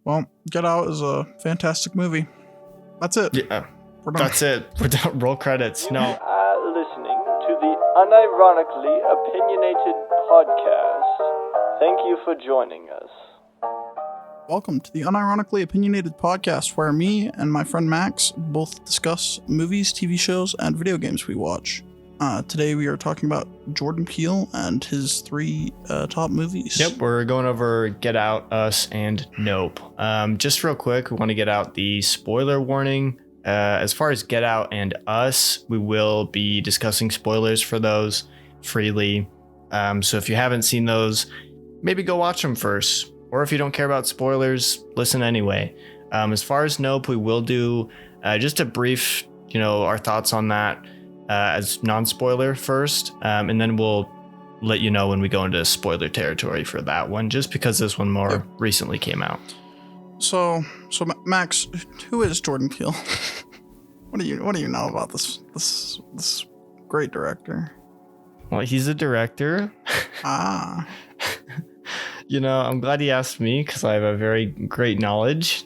Well, Get Out is a fantastic movie. That's it. Yeah, We're done. that's it. We're done. Roll credits. You No. are listening to the Unironically Opinionated podcast. Thank you for joining us. Welcome to the Unironically Opinionated podcast, where me and my friend Max both discuss movies, TV shows, and video games we watch. Today we are talking about Jordan Peele and his three top movies. Yep, we're going over Get Out, Us, and Nope. Just real quick, we want to get out the spoiler warning. As far as Get Out and Us, we will be discussing spoilers for those freely. So if you haven't seen those, maybe go watch them first. Or if you don't care about spoilers, listen anyway. As far as Nope, we will do just a brief, our thoughts on that as non-spoiler first. And then we'll let you know when we go into spoiler territory for that one, just because this one more recently came out. So Max, who is Jordan Peele? What do you know about this great director? Well, he's a director. I'm glad he asked me because I have a very great knowledge.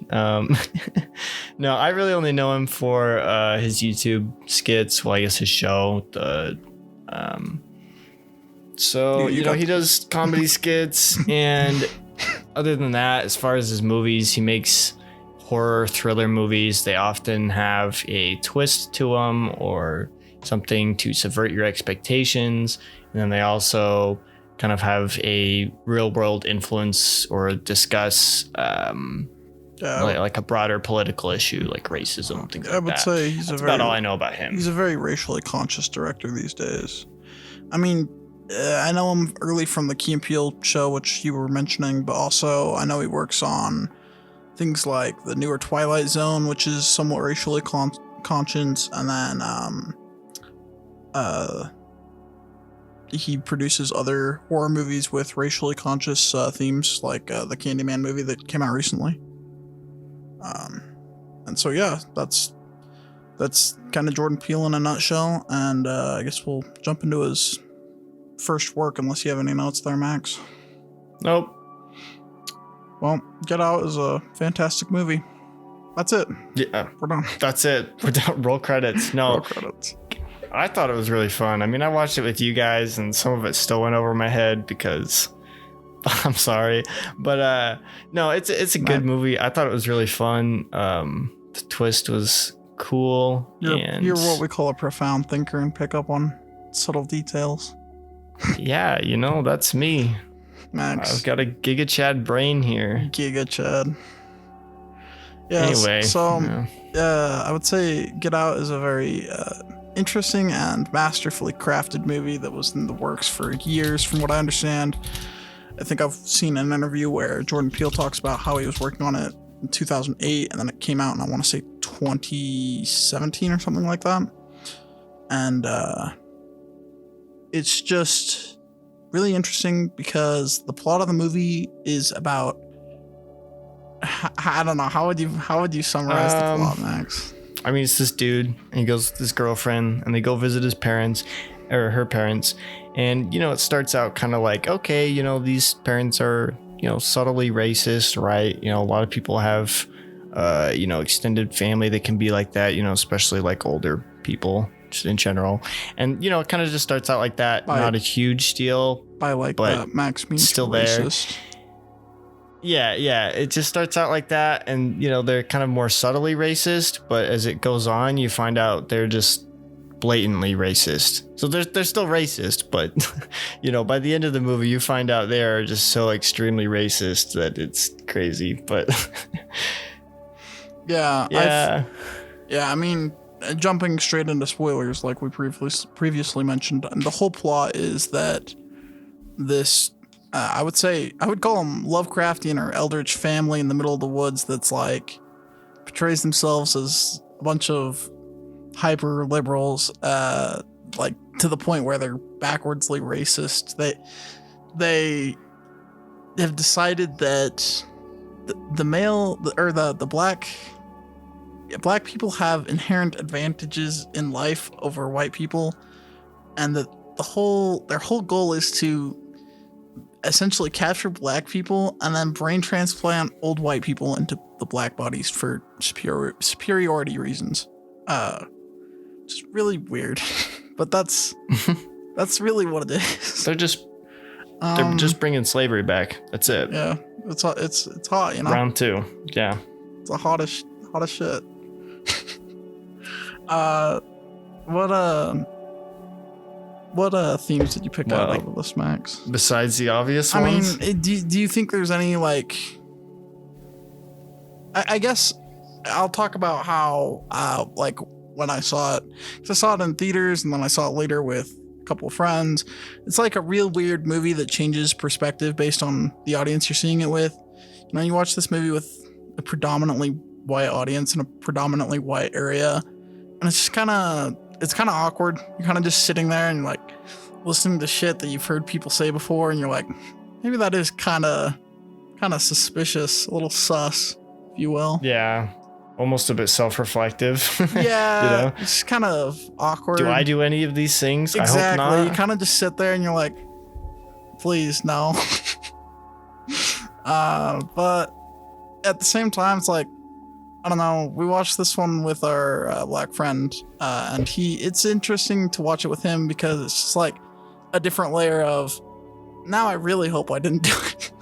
No, I really only know him for his YouTube skits. Well, I guess his show. He does comedy skits, and other than that, as far as his movies, he makes horror thriller movies. They often have a twist to them or something to subvert your expectations, and then they also kind of have a real world influence or discuss like a broader political issue like racism, things like that. I would say that's about all I know about him. He's a very racially conscious director these days. I mean, I know him early from the Key and Peele show, which you were mentioning, but also I know he works on things like the newer Twilight Zone, which is somewhat racially conscious, and then he produces other horror movies with racially conscious themes, like the Candyman movie that came out recently. And so yeah, that's kind of Jordan Peele in a nutshell. And I guess we'll jump into his first work, unless you have any notes there, Max. Nope. Well, Get Out is a fantastic movie. That's it. Yeah, we're done. That's it. We're done. Roll credits. No. Roll credits. I thought it was really fun. I mean, I watched it with you guys, and some of it still went over my head because I'm sorry, but no, it's a good movie. I thought it was really fun. The twist was cool. You're what we call a profound thinker and pick up on subtle details. Yeah, that's me, Max. I've got a Giga Chad brain here. Giga Chad. Yes, anyway, so I would say Get Out is a very interesting and masterfully crafted movie that was in the works for years, from what I understand. I think I've seen an interview where Jordan Peele talks about how he was working on it in 2008, and then it came out in, I want to say, 2017 or something like that. And it's just really interesting because the plot of the movie is about, I don't know, how would you summarize the plot, Max? I mean, it's this dude, and he goes with his girlfriend, and they go visit his parents, or her parents, and, it starts out kind of like, okay, these parents are, subtly racist, right? A lot of people have, extended family that can be like that, especially like older people just in general. And, it kind of just starts out like that, not a huge deal. But Max means still racist. There. Yeah. It just starts out like that, and they're kind of more subtly racist, but as it goes on, you find out they're just blatantly racist. So they're still racist, but by the end of the movie, you find out they are just so extremely racist that it's crazy. But yeah. I mean, jumping straight into spoilers, like we previously mentioned, and the whole plot is that this. I would call them Lovecraftian or Eldritch family in the middle of the woods that's like portrays themselves as a bunch of hyper liberals, like to the point where they're backwardsly racist. They have decided that the black people have inherent advantages in life over white people, and that their whole goal is to essentially capture black people and then brain transplant old white people into the black bodies for superiority reasons. Just really weird, but that's really what it is. They're just bringing slavery back. That's it. Yeah, it's hot, you know. Round 2. Yeah. It's the hottest shit. What themes did you pick out of this, Max? Besides the obvious ones? I mean, do you think there's any, like... I guess I'll talk about how, like, when I saw it. 'Cause I saw it in theaters, and then I saw it later with a couple of friends. It's like a real weird movie that changes perspective based on the audience you're seeing it with. You know, you watch this movie with a predominantly white audience in a predominantly white area, and it's just kind of awkward. You're kind of just sitting there and like listening to shit that you've heard people say before, and you're like, maybe that is kind of suspicious, a little sus, if you will. Yeah, almost a bit self-reflective. Yeah, you know? It's kind of awkward. Do I do any of these things? Exactly. I hope not. You kind of just sit there and you're like, please, no. But at the same time, it's like, I don't know. We watched this one with our black friend, and it's interesting to watch it with him because it's just like a different layer of, now I really hope I didn't do it.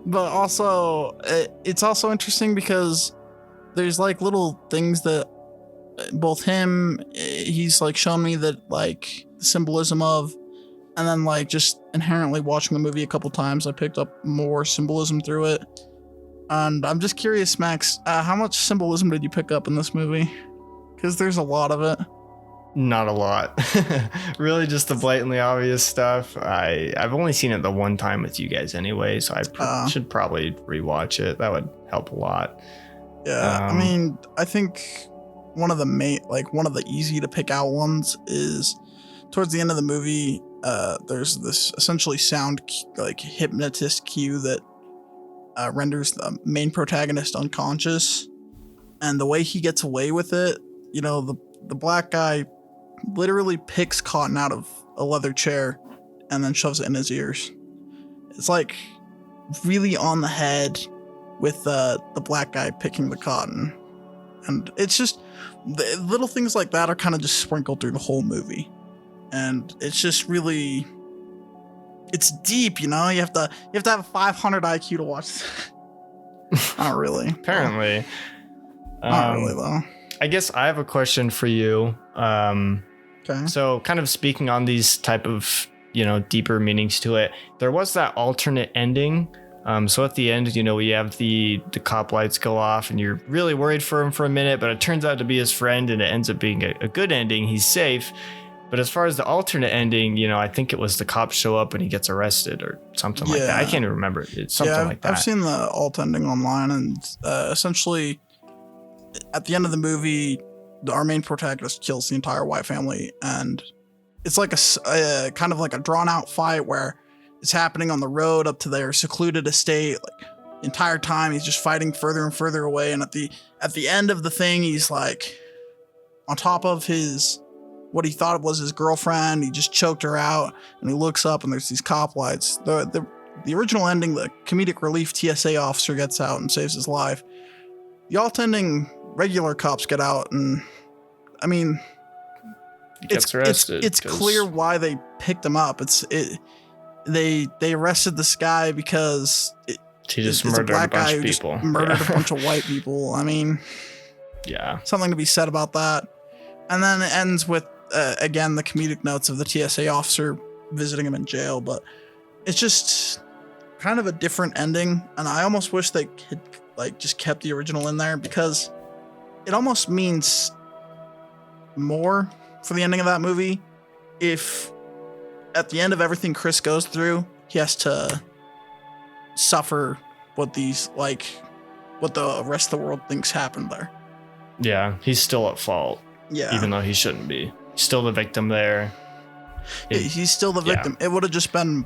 But also, it's also interesting because there's like little things that both he's like shown me that like the symbolism of, and then like just inherently watching the movie a couple times, I picked up more symbolism through it. And I'm just curious, Max, how much symbolism did you pick up in this movie? Because there's a lot of it. Not a lot. Really just the blatantly obvious stuff. I've only seen it the one time with you guys anyway, so I should probably rewatch it. That would help a lot. Yeah, I mean, I think one of the easy to pick out ones is towards the end of the movie, there's this essentially sound like hypnotist cue that renders the main protagonist unconscious, and the way he gets away with it, you know, the black guy literally picks cotton out of a leather chair and then shoves it in his ears. It's like really on the head with the black guy picking the cotton, and it's just the little things like that are kind of just sprinkled through the whole movie, and it's just really. It's deep, you know. You have to have a 500 IQ to watch this. Not really. Apparently. Not really though. I guess I have a question for you. Okay. So, kind of speaking on these type of, you know, deeper meanings to it. There was that alternate ending. So at the end, you know, we have the cop lights go off, and you're really worried for him for a minute, but it turns out to be his friend, and it ends up being a good ending. He's safe. But as far as the alternate ending, you know, I think it was the cops show up and he gets arrested or something like that. I can't even remember. It's something like that. I've seen the alt ending online, and essentially at the end of the movie, our main protagonist kills the entire white family, and it's like a kind of like a drawn out fight where it's happening on the road up to their secluded estate. Like the entire time he's just fighting further and further away, and at the end of the thing, he's like on top of what he thought was his girlfriend. He just choked her out, and he looks up and there's these cop lights. The original ending, the comedic relief TSA officer gets out and saves his life. The alt ending, regular cops get out, and I mean, he gets arrested. It's clear why they picked him up. They arrested this guy because he just murdered a bunch of people. Murdered a bunch of white people. I mean, yeah, something to be said about that. And then it ends with again the comedic notes of the TSA officer visiting him in jail, but it's just kind of a different ending, and I almost wish they had like just kept the original in there, because it almost means more for the ending of that movie if at the end of everything Chris goes through, he has to suffer what the rest of the world thinks happened there. Yeah, he's still at fault. Yeah, even though he shouldn't be. He's still the victim there. He's still the victim. Yeah. It would have just been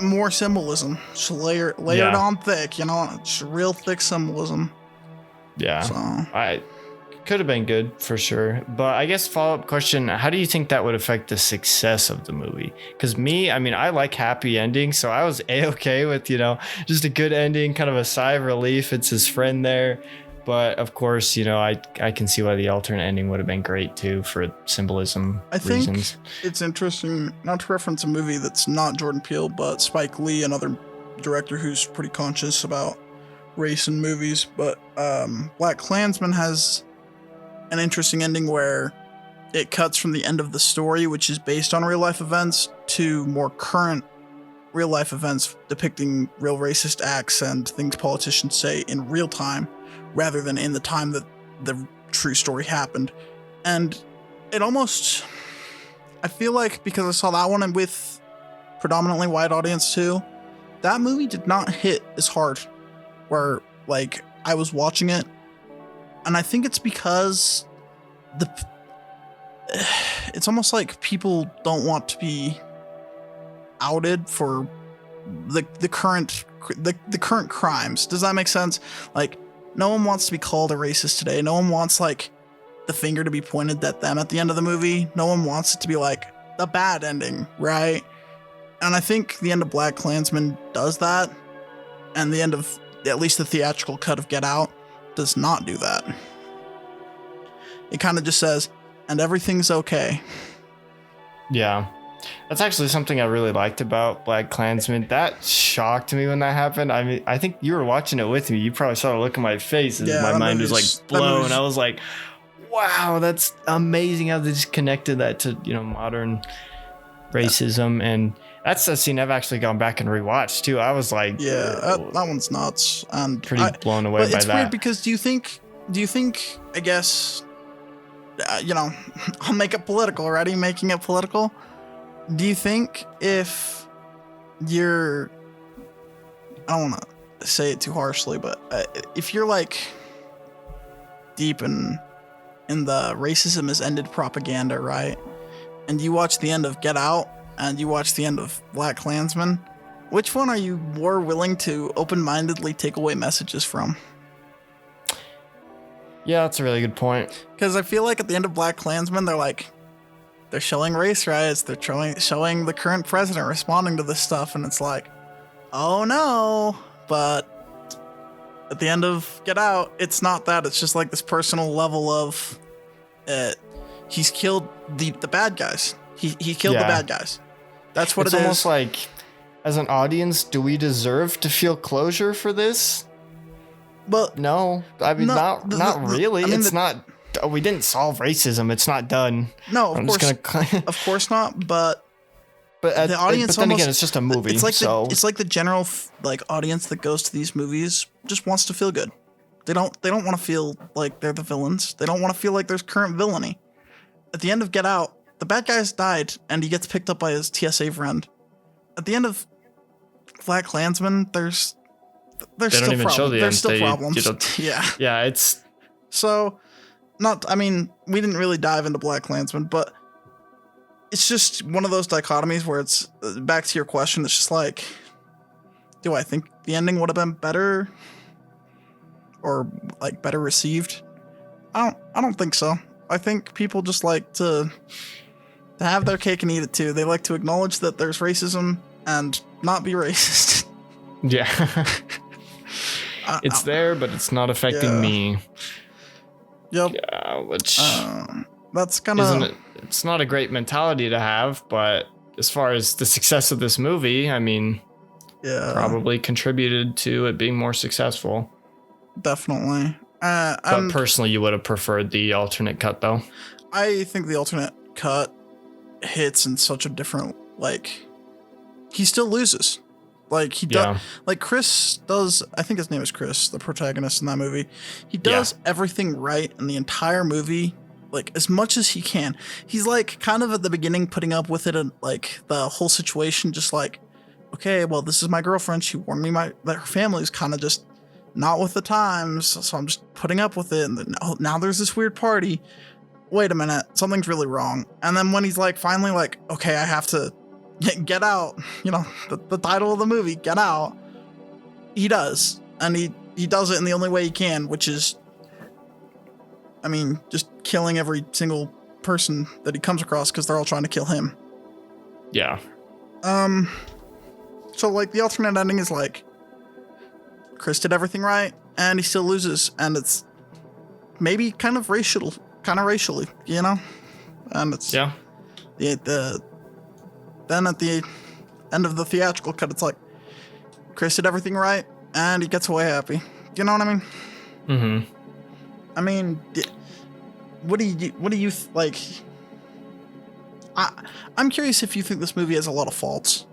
more symbolism, just layered on thick, you know, just real thick symbolism. Yeah, so. Could have been good for sure. But I guess follow-up question, how do you think that would affect the success of the movie? Because me, I mean, I like happy endings, so I was A-okay with, just a good ending, kind of a sigh of relief. It's his friend there. But of course, I can see why the alternate ending would have been great too for symbolism reasons. I think it's interesting, not to reference a movie that's not Jordan Peele, but Spike Lee, another director who's pretty conscious about race in movies. But Black Klansman has an interesting ending where it cuts from the end of the story, which is based on real life events, to more current real life events depicting real racist acts and things politicians say in real time, rather than in the time that the true story happened. And it almost, I feel like, because I saw that one with predominantly white audience too, that movie did not hit as hard, where like I was watching it, and I think it's because it's almost like people don't want to be outed for the current crimes. Does that make sense? Like, no one wants to be called a racist today. No one wants like the finger to be pointed at them at the end of the movie. No one wants it to be like the bad ending, right? And I think the end of Black Klansman does that, and the end of at least the theatrical cut of Get Out does not do that. It kind of just says, and everything's okay. Yeah. That's actually something I really liked about Black Klansman. That shocked me when that happened. I mean, I think you were watching it with me. You probably saw the look on my face as my mind was like blown. I was like, wow, that's amazing how they just connected that to, modern racism. And that's a scene I've actually gone back and rewatched too. I was like, that one's nuts. And pretty blown away by that. It's weird because do you think, I guess, I'll make it political, ready? Making it political. Do you think if you're, I don't want to say it too harshly, but if you're like deep in the racism is ended propaganda, right? And you watch the end of Get Out and you watch the end of Black Klansman, which one are you more willing to open-mindedly take away messages from? Yeah, that's a really good point. Because I feel like at the end of Black Klansman, they're showing race riots. They're showing the current president responding to this stuff, and it's like, oh no. But at the end of Get Out, it's not that. It's just like this personal level of, he's killed the bad guys. He killed the bad guys. That's what it's almost like, as an audience, do we deserve to feel closure for this? But no, I mean, not really. I mean, it's not. We didn't solve racism. It's not done. No, of course not. But the audience. But then again, it's just a movie. It's like the general audience that goes to these movies just wants to feel good. They don't want to feel like they're the villains. They don't want to feel like there's current villainy. At the end of Get Out, the bad guy's died and he gets picked up by his TSA friend. At the end of Black Klansman, there's still problems. There's still problems. Yeah, it's so. Not, I mean, we didn't really dive into Black Klansman, but it's just one of those dichotomies where it's, back to your question, it's just like, do I think the ending would have been better or like better received? I don't think so. I think people just like to have their cake and eat it too. They like to acknowledge that there's racism and not be racist. Yeah. It's there, but it's not affecting me. Yep. Yeah, which that's kind of, it's not a great mentality to have, but as far as the success of this movie, I mean, probably contributed to it being more successful. Definitely. But personally, you would have preferred the alternate cut, though. I think the alternate cut hits in such a different, he still loses. Like he does, like Chris does. I think his name is Chris, the protagonist in that movie. He does everything right in the entire movie, like as much as he can. He's like kind of at the beginning putting up with it, and like the whole situation, just like, okay, well, this is my girlfriend. She warned me that her family's kind of just not with the times, so I'm just putting up with it. And then, now there's this weird party. Wait a minute, something's really wrong. And then when he's like finally like, okay, I have to Get Out, the title of the movie, Get Out, he does. And he does it in the only way he can, which is I mean, just killing every single person that he comes across because they're all trying to kill him. Yeah. So like the alternate ending is like Chris did everything right and he still loses, and it's maybe kind of racially, you know? And it's Yeah. Then at the end of the theatrical cut, it's like Chris did everything right and he gets away happy. You know what I mean? Mm-hmm. I mean, what do you like? I'm curious if you think this movie has a lot of faults.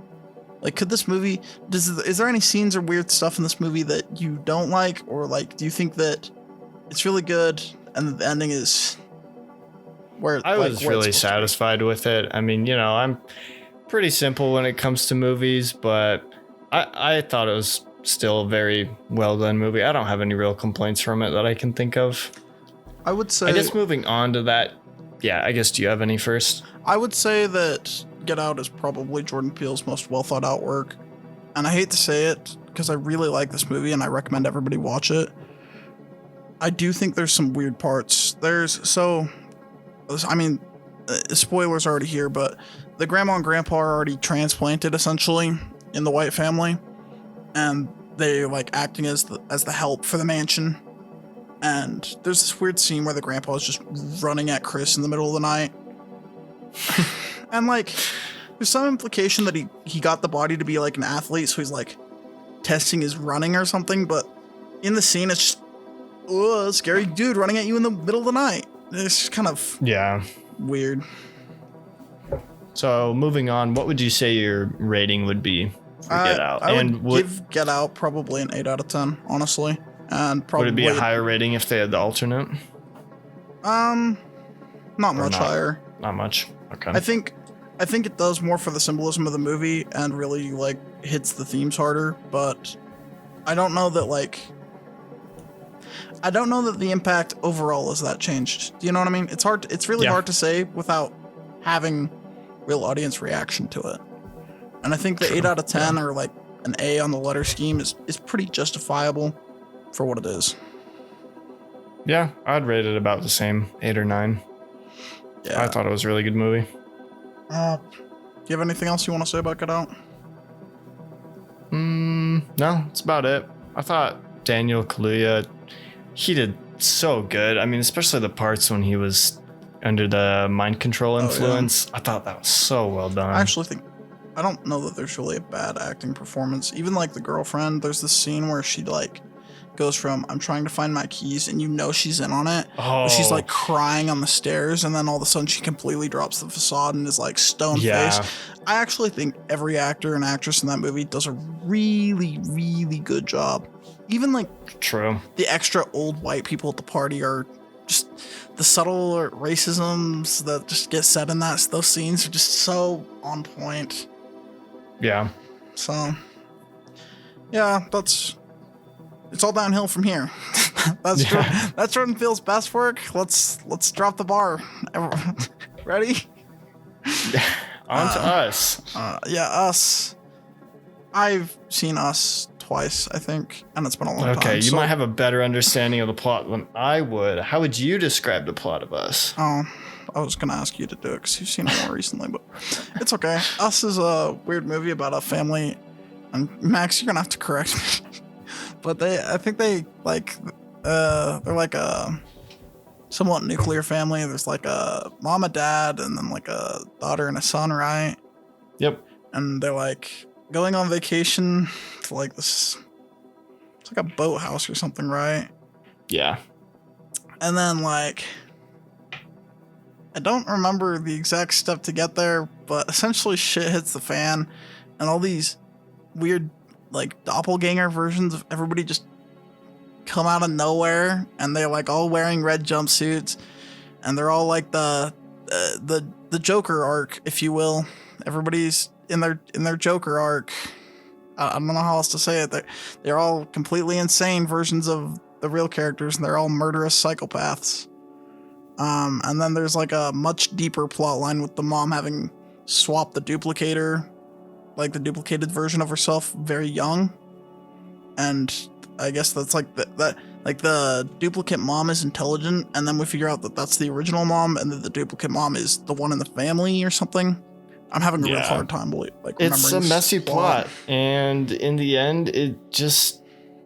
Like, could this movie, is there any scenes or weird stuff in this movie that you don't like, or like, do you think that it's really good and the ending is where I was really satisfied with it. I mean, you know, I'm pretty simple when it comes to movies, but I thought it was still a very well done movie. I don't have any real complaints from it that I can think of. I would say, I guess moving on to that, yeah, I guess, do you have any first? I would say that Get Out is probably Jordan Peele's most well thought out work. And I hate to say it because I really like this movie and I recommend everybody watch it. I do think there's some weird parts. Spoilers already here, but the grandma and grandpa are already transplanted essentially in the White family, and they like acting as the help for the mansion. And there's this weird scene where the grandpa is just running at Chris in the middle of the night. And like, there's some implication that he got the body to be like an athlete, so he's like testing his running or something, but in the scene it's just a scary dude running at you in the middle of the night. It's just kind of weird. So moving on, what would you say your rating would be for Get Out? I would give Get Out probably an 8 out of 10, honestly. And probably would it be a higher rating if they had the alternate? Not much higher. Not much. Okay. I think it does more for the symbolism of the movie and really like hits the themes harder, but I don't know that the impact overall is that changed. Do you know what I mean? It's really hard to say without having real audience reaction to it. And I think the 8 out of 10 or like an A on the letter scheme is pretty justifiable for what it is. Yeah, I'd rate it about the same, 8 or 9. Yeah. I thought it was a really good movie. Do you have anything else you want to say about Get Out? No, that's about it. I thought Daniel Kaluuya, he did so good. I mean, especially the parts when he was under the mind control influence. I thought that was so well done. I actually think, I don't know that there's really a bad acting performance. Even like the girlfriend, there's this scene where she like goes from I'm trying to find my keys and you know she's in on it. Oh. She's like crying on the stairs and then all of a sudden she completely drops the facade and is like stone faced. I actually think every actor and actress in that movie does a really, really good job. Even like the extra old white people at the party are just the subtle racisms that just get said in those scenes are just so on point. Yeah. So yeah, it's all downhill from here. That's Jordan Peele's best work. Let's drop the bar. Ready? On to Us. Us. I've seen Us twice, I think, and it's been a long time. Okay, you might have a better understanding of the plot than I would. How would you describe the plot of Us? Oh, I was gonna ask you to do it because you've seen it more recently, but it's okay. Us is a weird movie about a family, and Max, you're gonna have to correct me. But I think they're like a somewhat nuclear family. There's like a mom, a dad, and then like a daughter and a son, right? Yep. And they're like going on vacation to like this, it's like a boathouse or something, right? Yeah. And then like, I don't remember the exact step to get there, but essentially shit hits the fan and all these weird like doppelganger versions of everybody just come out of nowhere, and they're like all wearing red jumpsuits, and they're all like the Joker arc, if you will. Everybody's in their Joker arc. I don't know how else to say it. They're all completely insane versions of the real characters, and they're all murderous psychopaths. And then there's like a much deeper plot line with the mom having swapped the duplicator, like the duplicated version of herself, very young. And I guess that's like like the duplicate mom is intelligent, and then we figure out that that's the original mom, and that the duplicate mom is the one in the family or something. I'm having a real hard time remembering. It's a messy plot, and in the end, it just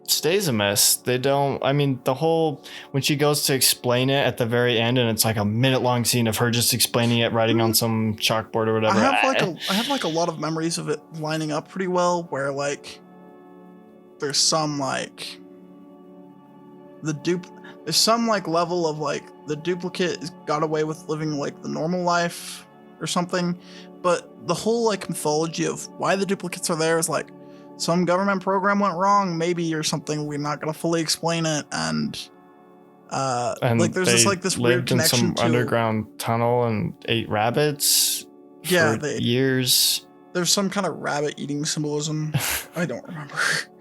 stays a mess. They don't. I mean, the whole when she goes to explain it at the very end, and it's like a minute-long scene of her just explaining it, writing on some chalkboard or whatever. I have like a lot of memories of it lining up pretty well, where like there's some like there's some like level of like the duplicate got away with living like the normal life or something, but the whole like mythology of why the duplicates are there is like some government program went wrong, maybe, or something. We're not gonna fully explain it, and like there's this weird connection in some underground tunnel and ate rabbits. For years. There's some kind of rabbit eating symbolism. I don't remember.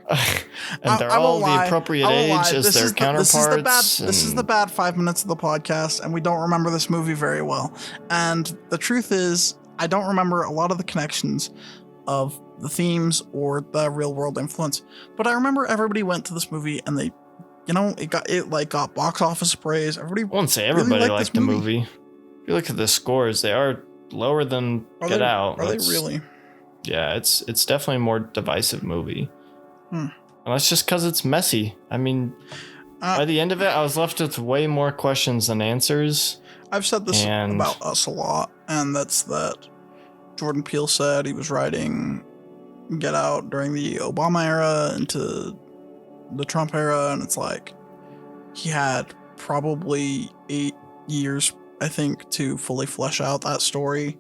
And they're all the appropriate age as their counterparts. This is the bad 5 minutes of the podcast, and we don't remember this movie very well. And the truth is, I don't remember a lot of the connections of the themes or the real world influence, but I remember everybody went to this movie and they, it got box office praise. Everybody, I won't say everybody really liked the movie. If you look at the scores, they are lower than Get Out. Are they really? Yeah, it's definitely a more divisive movie. And that's just because it's messy. I mean, by the end of it, I was left with way more questions than answers. I've said this about Us a lot, and that's that Jordan Peele said he was writing Get Out during the Obama era into the Trump era, and it's like he had probably 8 years, I think, to fully flesh out that story.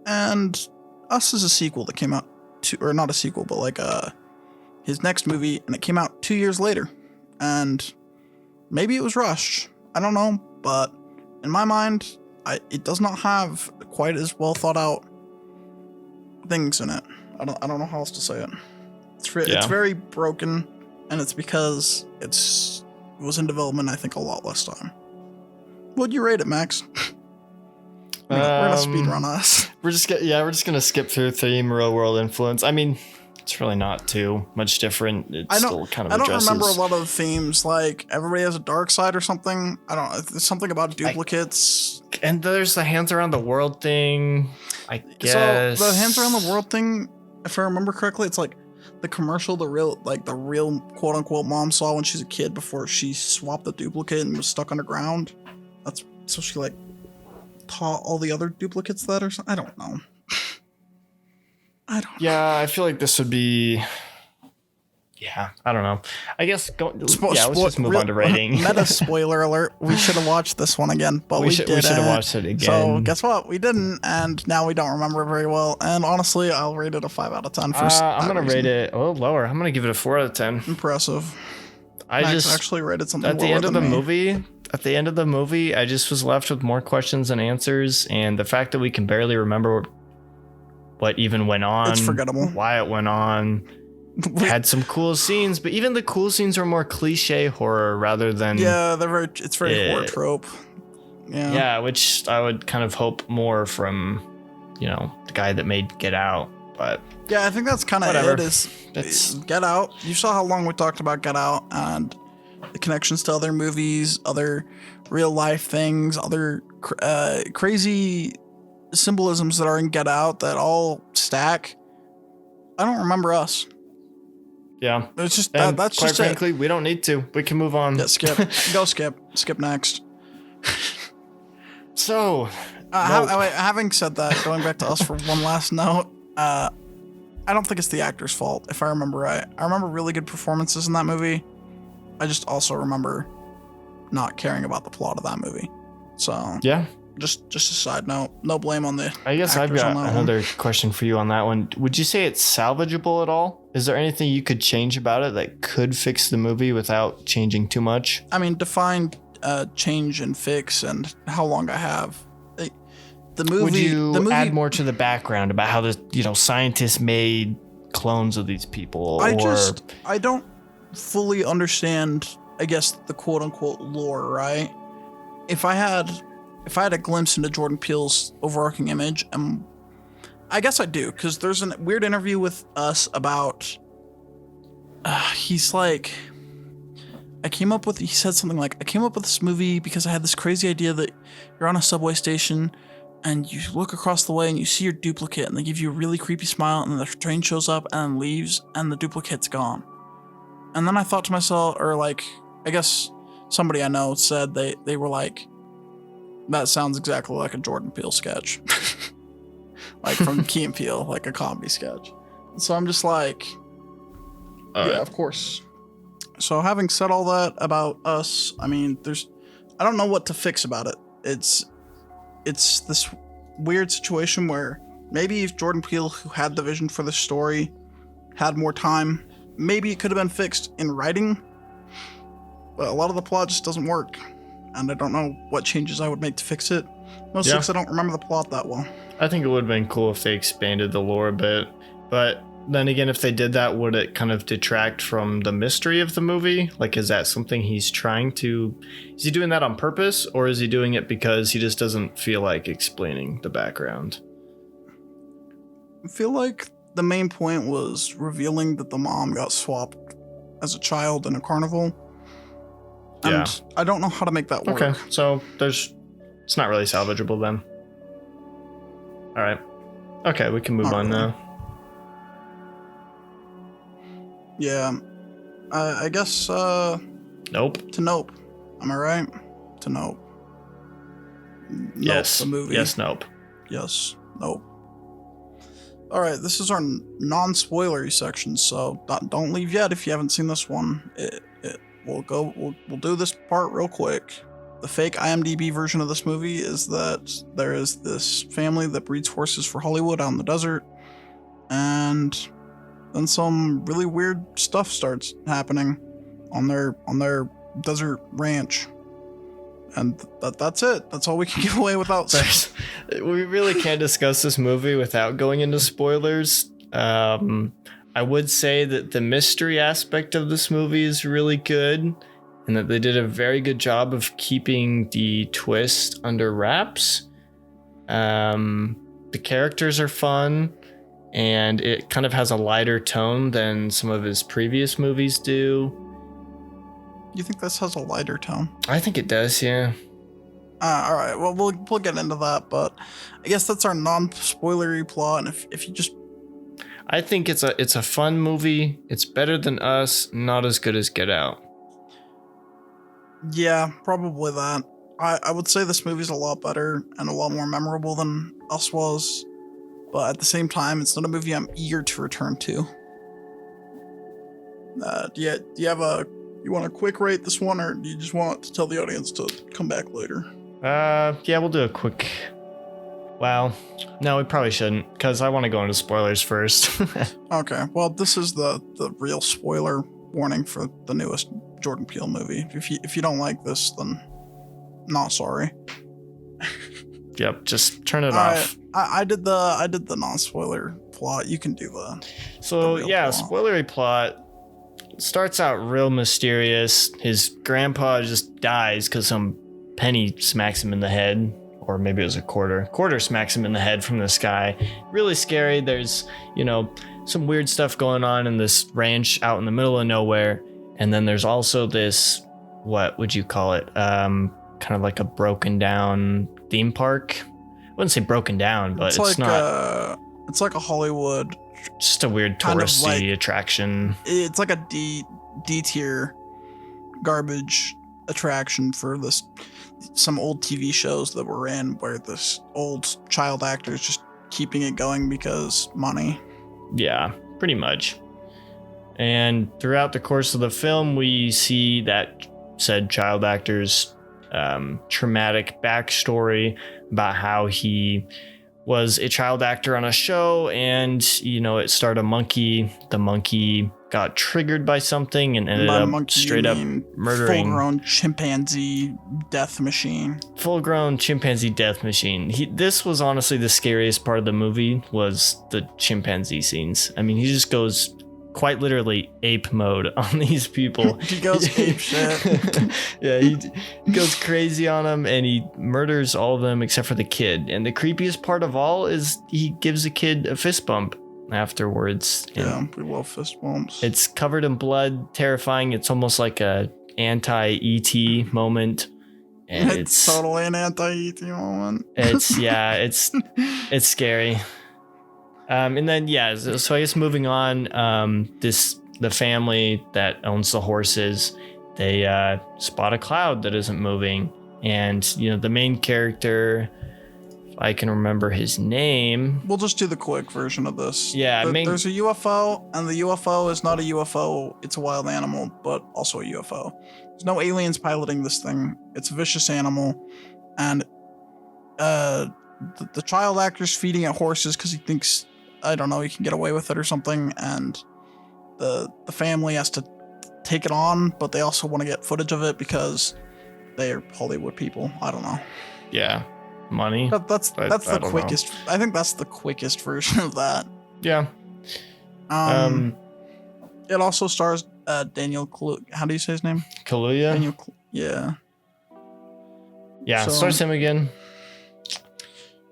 And Us is a sequel that came out or not a sequel, but like his next movie, and it came out 2 years later. And maybe it was rushed. I don't know, but in my mind, it does not have quite as well thought out things in it. I don't know how else to say it. It's very broken, and it's because it was in development, I think, a lot less time. What'd you rate it, Max? We're gonna speed run Us. We're just gonna skip through theme, real world influence. I mean, it's really not too much different. I don't remember a lot of the themes. Like everybody has a dark side or something. There's something about duplicates. And there's the hands around the world thing. I guess. So the hands around the world thing, if I remember correctly, it's like the commercial the real quote unquote mom saw when she's a kid before she swapped the duplicate and was stuck underground. So she like taught all the other duplicates that or something. I don't know. Yeah, I feel like this would be. Yeah, I don't know. I guess let's just move on to rating. Meta spoiler alert. We should have watched this one again, but we didn't. We should have watched it again. So guess what? We didn't, and now we don't remember it very well. And honestly, I'll rate it a 5 out of 10 for I'm going to rate it a little lower. I'm going to give it a 4 out of 10. Impressive. Max just actually rated something at the end of the movie. At the end of the movie, I just was left with more questions than answers, and the fact that we can barely remember what even went on. It's forgettable. Why it went on. Had some cool scenes, but even the cool scenes are more cliche horror rather than it's very horror trope. Yeah, which I would kind of hope more from, the guy that made Get Out. But yeah, I think that's kind of it. It's Get Out. You saw how long we talked about Get Out and the connections to other movies, other real life things, other crazy symbolisms that are in Get Out that all stack. I don't remember Us. Yeah, it's just that's quite just frankly, we don't need to. We can move on. Yeah, skip. Go skip. Skip next. So, having said that, going back to Us for one last note, I don't think it's the actor's fault. If I remember right, I remember really good performances in that movie. I just also remember not caring about the plot of that movie. So yeah. Just a side note. No blame on the. I guess I've got another question for you on that one. Would you say it's salvageable at all? Is there anything you could change about it that could fix the movie without changing too much? I mean, define change and fix and how long I have. The movie. Would you add more to the background about how the scientists made clones of these people? I don't fully understand, I guess, the quote unquote lore, right? If I had a glimpse into Jordan Peele's overarching image, I guess I do, because there's a weird interview with Us about, he's like, he said something like, I came up with this movie because I had this crazy idea that you're on a subway station and you look across the way and you see your duplicate and they give you a really creepy smile and then the train shows up and then leaves and the duplicate's gone. And then I thought to myself, or like, I guess somebody I know said they were like, that sounds exactly like a Jordan Peele sketch. Like from Key and Peele, like a comedy sketch. So I'm just like, yeah, of course. So having said all that about us, I mean, I don't know what to fix about it. It's this weird situation where maybe if Jordan Peele, who had the vision for the story, had more time, maybe it could have been fixed in writing. But a lot of the plot just doesn't work. And I don't know what changes I would make to fix it. Mostly because I don't remember the plot that well. I think it would have been cool if they expanded the lore a bit. But then again, if they did that, would it kind of detract from the mystery of the movie? Like, is that something he's trying to... Is he doing that on purpose? Or is he doing it because he just doesn't feel like explaining the background? I feel like the main point was revealing that the mom got swapped as a child in a carnival. And yeah. I don't know how to make that work. Okay, so it's not really salvageable then. All right. Okay, we can move on now. Yeah. I guess, Nope. To Nope. Am I right? To Nope. Yes. Nope, the movie. Yes, Nope. Yes. Nope. All right, this is our non-spoilery section, so don't leave yet if you haven't seen this one. We'll do this part real quick. The fake IMDb version of this movie is that there is this family that breeds horses for Hollywood out in the desert, and then some really weird stuff starts happening on their desert ranch. And that's it. That's all we can give away without... We really can't discuss this movie without going into spoilers. I would say that the mystery aspect of this movie is really good, and that they did a very good job of keeping the twist under wraps. The characters are fun, and it kind of has a lighter tone than some of his previous movies do. You think this has a lighter tone? I think it does, yeah. All right. Well, we'll get into that, but I guess that's our non-spoilery plot. And if you just... I think it's a fun movie. It's better than Us, not as good as Get Out. Yeah, probably that. I would say this movie's a lot better and a lot more memorable than Us was, but at the same time, it's not a movie I'm eager to return to. You want to quick rate this one, or do you just want to tell the audience to come back later? Yeah, we'll do a quick... Well, no, we probably shouldn't, because I want to go into spoilers first. Okay, well, this is the real spoiler warning for the newest Jordan Peele movie. If you don't like this, then not sorry. Yep, just turn it off. I did the non-spoiler plot. You can do the... So, yeah, plot. spoilery plot starts out real mysterious. His grandpa just dies because some penny smacks him in the head. Or maybe it was a quarter. Quarter smacks him in the head from the sky. Really scary. There's, some weird stuff going on in this ranch out in the middle of nowhere. And then there's also this, what would you call it? Kind of like a broken down theme park. I wouldn't say broken down, but it's not. It's like a Hollywood. Just a weird touristy attraction. It's like a D tier garbage attraction for some old TV shows that were in where this old child actor is just keeping it going because money. Yeah, pretty much. And throughout the course of the film, we see that said child actor's traumatic backstory about how he was a child actor on a show, and it started a monkey. The monkey got triggered by something and ended up straight up murdering. Full-grown chimpanzee death machine. Full-grown chimpanzee death machine. This was honestly the scariest part of the movie, was the chimpanzee scenes. I mean, he just goes quite literally ape mode on these people. He goes ape shit. Yeah, he goes crazy on them, and he murders all of them except for the kid. And the creepiest part of all is he gives the kid a fist bump afterwards. Yeah, we love fist bumps. It's covered in blood, terrifying. It's almost like a anti-ET moment. And it's totally an anti-ET moment. It's scary. And then so I guess moving on, the family that owns the horses, they spot a cloud that isn't moving, and the main character, if I can remember his name. We'll just do the quick version of this. Yeah, there's a UFO, and the UFO is not a UFO. It's a wild animal, but also a UFO. There's no aliens piloting this thing. It's a vicious animal, and the child actor's feeding it horses because he thinks, I don't know, he can get away with it or something, and the family has to take it on, but they also want to get footage of it because they're Hollywood people. I don't know. Yeah, money. That's the quickest. I think that's the quickest version of that. Yeah. It also stars Daniel. How do you say his name? Kaluuya. Daniel. Yeah. Yeah. So, stars him again.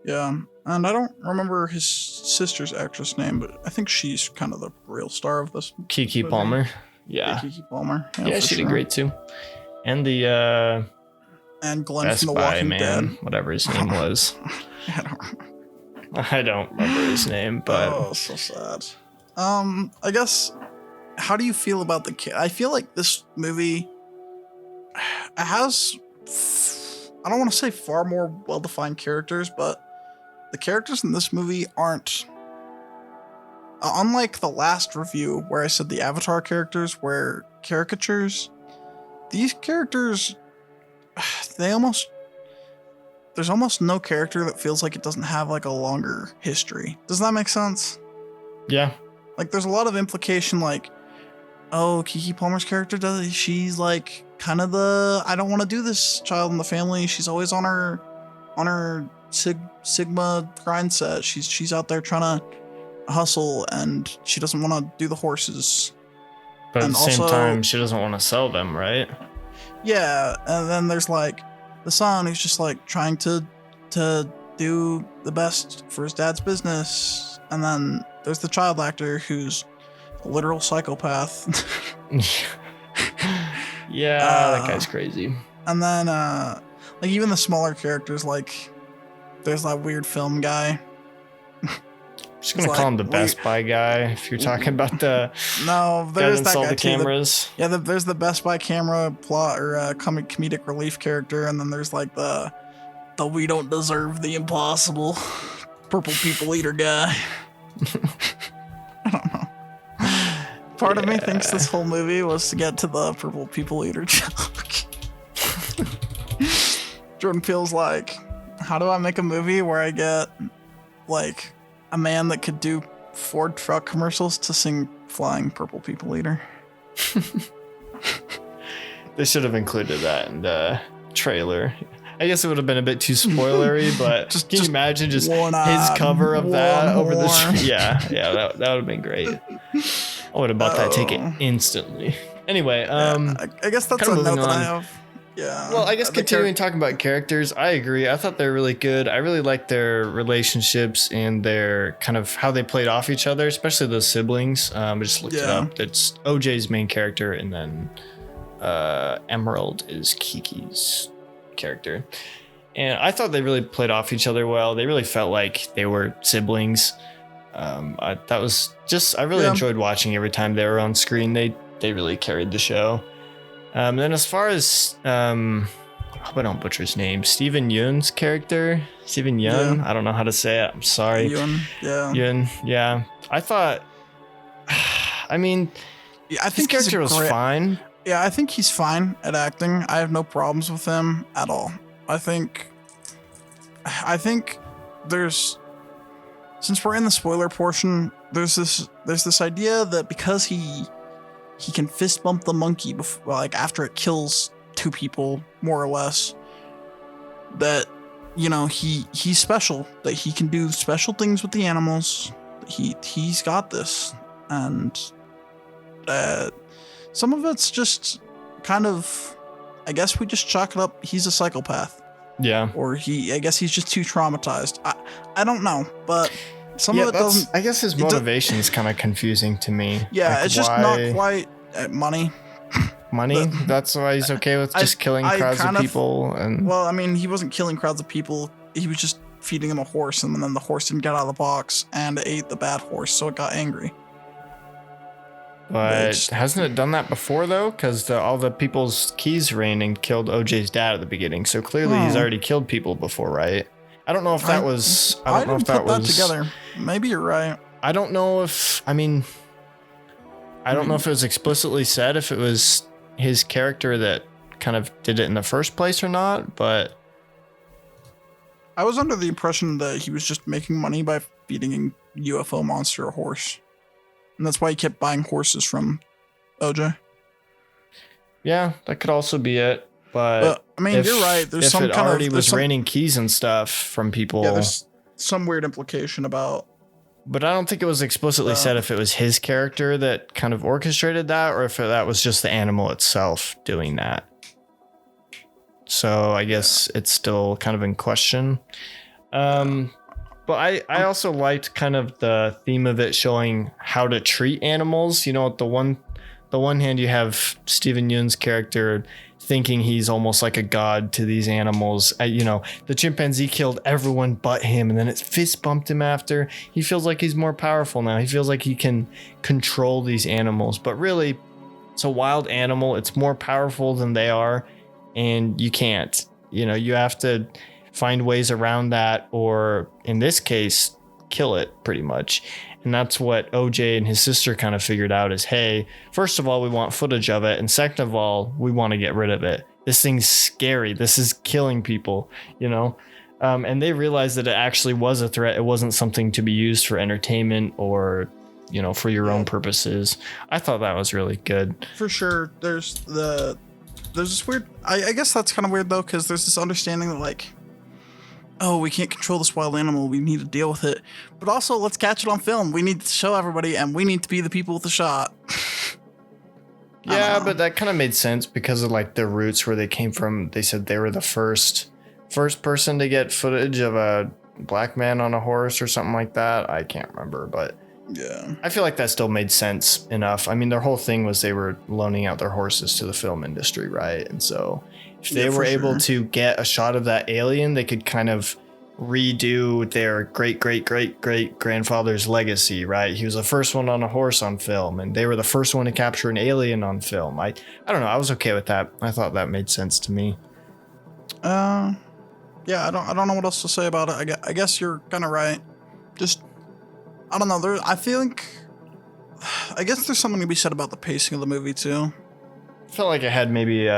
Yeah, and I don't remember his sister's actress name, but I think she's kind of the real star of this. Keke Palmer. Yeah. Keke Palmer. Yeah, she did great too. And and Glenn Best from The Buy Walking man, Dead, whatever his name was. I don't remember his name, but oh, so sad. I guess. How do you feel about the kid? I feel like this movie has, I don't want to say far more well-defined characters, but the characters in this movie aren't, unlike the last review where I said the Avatar characters were caricatures, these characters, there's almost no character that feels like it doesn't have like a longer history. Does that make sense? Yeah. Like there's a lot of implication, like, oh, Keke Palmer's character she's like kind of the, I don't want to do this child in the family. She's always on her Sigma grind set. She's out there trying to hustle, and she doesn't want to do the horses. But at the same time, she doesn't want to sell them, right? Yeah, and then there's like the son who's just like trying to do the best for his dad's business, and then there's the child actor who's a literal psychopath. Yeah, that guy's crazy. And then like even the smaller characters, like there's that weird film guy. Just gonna call him the Best Buy guy if you're talking about the no, there's that guy the too. Cameras. There's the Best Buy camera plot or comedic relief character, and then there's like the we don't deserve the impossible purple people eater guy. I don't know. Part of me thinks this whole movie was to get to the purple people eater joke. Jordan Peele's like, how do I make a movie where I get like a man that could do Ford truck commercials to sing Flying Purple People Eater? They should have included that in the trailer. I guess it would have been a bit too spoilery, but can you imagine just his cover of that over the yeah, that would have been great. I would have bought that ticket instantly. Anyway, I guess that's a note that I have. Yeah. Well, I guess continuing talking about characters, I agree. I thought they were really good. I really liked their relationships and their kind of how they played off each other, especially those siblings. I just looked it up. It's OJ's main character, and then Emerald is Kiki's character. And I thought they really played off each other well. They really felt like they were siblings. I really enjoyed watching every time they were on screen. They really carried the show. Then as far as I hope I don't butcher his name, Steven Yeun's character, Steven Yeun. Yeah. I don't know how to say it. I'm sorry. Yeun. Yeah. I thought. I mean, I think his character was fine. Yeah, I think he's fine at acting. I have no problems with him at all. I think there's, since we're in the spoiler portion, there's this idea that because he can fist bump the monkey before, like after it kills two people, more or less, that, you know, he's special, that he can do special things with the animals. He's got this, and some of it's just kind of, I guess we just chalk it up. He's a psychopath. Yeah. Or I guess he's just too traumatized. I don't know, but some of it doesn't. I guess his motivation is kind of confusing to me. Yeah, like, it's just not quite money. Money? That's why he's okay with just killing crowds of people. And well, I mean, he wasn't killing crowds of people. He was just feeding him a horse, and then the horse didn't get out of the box, and it ate the bad horse, so it got angry. But hasn't it done that before, though? Because all the people's keys ran and killed OJ's dad at the beginning. So clearly he's already killed people before, right? I don't know if that was... I don't know if that was... together. Maybe you're right. I don't know if... I mean... I don't know if it was explicitly said if it was his character that kind of did it in the first place or not, but... I was under the impression that he was just making money by feeding a UFO monster a horse. And that's why he kept buying horses from OJ. Yeah, that could also be it. But I mean, you're right. There's some kind of... If it already was raining keys and stuff from people... Yeah, there's some weird implication about... But I don't think it was explicitly said if it was his character that kind of orchestrated that, or if that was just the animal itself doing that. So I guess it's still kind of in question. But I also liked kind of the theme of it showing how to treat animals. You know, the one hand you have Steven Yeun's character thinking he's almost like a god to these animals. You know, the chimpanzee killed everyone but him, and then it fist bumped him after. He feels like he's more powerful now. He feels like he can control these animals. But really, it's a wild animal. It's more powerful than they are, and you can't. You know, you have to find ways around that, or in this case, kill it pretty much. And that's what OJ and his sister kind of figured out is, hey, first of all, we want footage of it. And second of all, we want to get rid of it. This thing's scary. This is killing people, you know? And they realized that it actually was a threat. It wasn't something to be used for entertainment or, you know, for your own purposes. I thought that was really good. For sure. There's this weird, I guess that's kind of weird though, because there's this understanding that like, oh, we can't control this wild animal. We need to deal with it. But also, let's catch it on film. We need to show everybody, and we need to be the people with the shot. Yeah, but that kind of made sense because of like the roots where they came from. They said they were the first person to get footage of a black man on a horse or something like that. I can't remember, but yeah, I feel like that still made sense enough. I mean, their whole thing was they were loaning out their horses to the film industry, right? And so if they were able to get a shot of that alien, they could kind of redo their great grandfather's legacy, right? He was the first one on a horse on film, and they were the first one to capture an alien on film. I don't know. I was okay with that. I thought that made sense to me. Yeah, I don't know what else to say about it. I guess you're kind of right. Just, I don't know. I guess there's something to be said about the pacing of the movie too. I felt like it had maybe